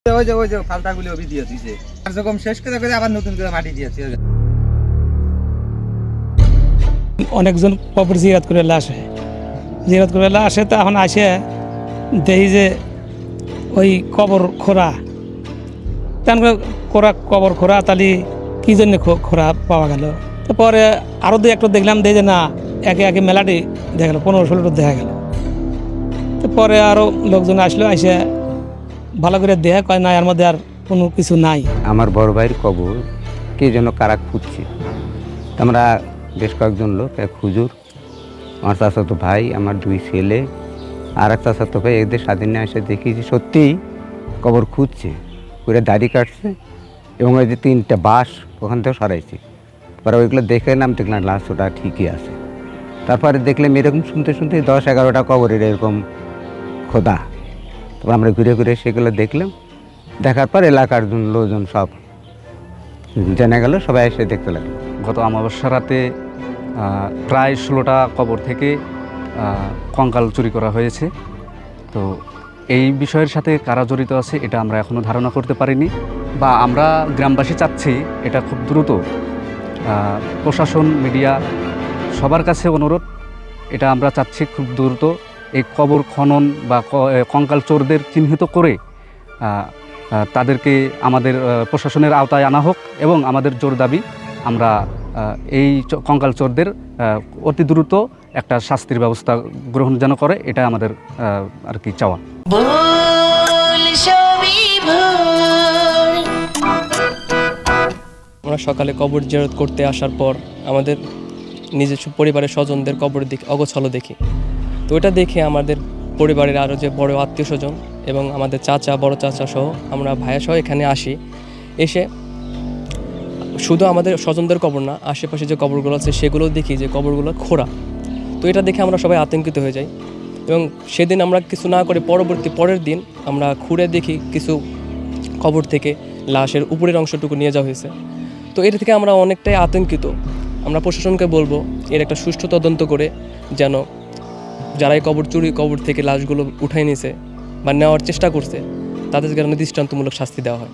ওই যে ফালতাগুলি অভি দিয়ে দিয়েছে আর যখন শেষ করে আবার নতুন করে মাটি দিয়েছে। অনেকজন কবর জিয়ারত করে আসে তো এখন আসে দেখি যে ওই কবর খোরা কবর খোরা তাহলে কি জন্য খোরা পাওয়া গেল। তো পরে আরও দু একটা দেখলাম দেখি যে না একে একে মেলাটি দেখা গেল 15-16টা দেখা গেল। তো পরে আরও লোকজন আসলো এসে ভালো করে দেখা কয় না এর মধ্যে আর কোনো কিছু নাই। আমার বড় ভাইয়ের কবর কে যেন কারা খুঁজছে। আমরা বেশ কয়েকজন লোক, এক হুজুর, আমার চাচাতো ভাই, আমার 2 ছেলে আর এক চাচাতো ভাই, এদের স্বাধীনে এসে দেখি যে সত্যিই কবর খুঁজছে, করে দাড়ি কাটছে এবং ওই যে 3টা বাঁশ ওখান থেকে সরাইছে। পরে ওইগুলো দেখে নাম দেখলাম লাশ ওটা ঠিকই আছে। তারপরে দেখলাম এরকম শুনতে 10-11টা কবরের এরকম খোদা। তারপর আমরা ঘুরে ঘুরে সেগুলো দেখলাম, দেখার পর এলাকার লোকজন সব জেনে গেল, সবাই এসে দেখতে লাগলো। গত অমাবস্যা রাতে প্রায় 16টা কবর থেকে কঙ্কাল চুরি করা হয়েছে। তো এই বিষয়ের সাথে কারা জড়িত আছে এটা আমরা এখনও ধারণা করতে পারিনি, বা আমরা গ্রামবাসী চাচ্ছি এটা খুব দ্রুত প্রশাসন, মিডিয়া সবার কাছে অনুরোধ, এটা আমরা চাচ্ছি খুব দ্রুত এই কবর খনন বা কঙ্কাল চোরদের চিহ্নিত করে তাদেরকে আমাদের প্রশাসনের আওতায় আনা হোক এবং আমাদের জোর দাবি আমরা এই কঙ্কাল চোরদের অতি দ্রুত একটা শাস্তির ব্যবস্থা গ্রহণ যেন করে, এটা আমাদের আর কি চাওয়া। আমরা সকালে কবর জিয়ারত করতে আসার পর আমাদের নিজস্ব পরিবারের স্বজনদের কবর দিকে অগোছালো দেখি। তো ওটা দেখে আমাদের পরিবারের আরও যে বড় আত্মীয় স্বজন এবং আমাদের চাচা, বড় চাচা সহ আমরা ভাইয়া সহ এখানে আসি। এসে শুধু আমাদের স্বজনদের কবর না, আশেপাশে যে কবরগুলো আছে সেগুলো দেখি যে কবরগুলো খোঁড়া। তো এটা দেখে আমরা সবাই আতঙ্কিত হয়ে যাই এবং সেদিন আমরা কিছু না করে পরের দিন আমরা খুঁড়ে দেখি কিছু কবর থেকে লাশের উপরের অংশটুকু নিয়ে যাওয়া হয়েছে। তো এটা থেকে আমরা অনেকটাই আতঙ্কিত। আমরা প্রশাসনকে বলবো এর একটা সুষ্ঠু তদন্ত করে যেন যারা এই কবর থেকে লাশগুলো উঠাই নিয়েছে বা নেওয়ার চেষ্টা করছে তাদেরকে দৃষ্টান্তমূলক শাস্তি দেওয়া হয়।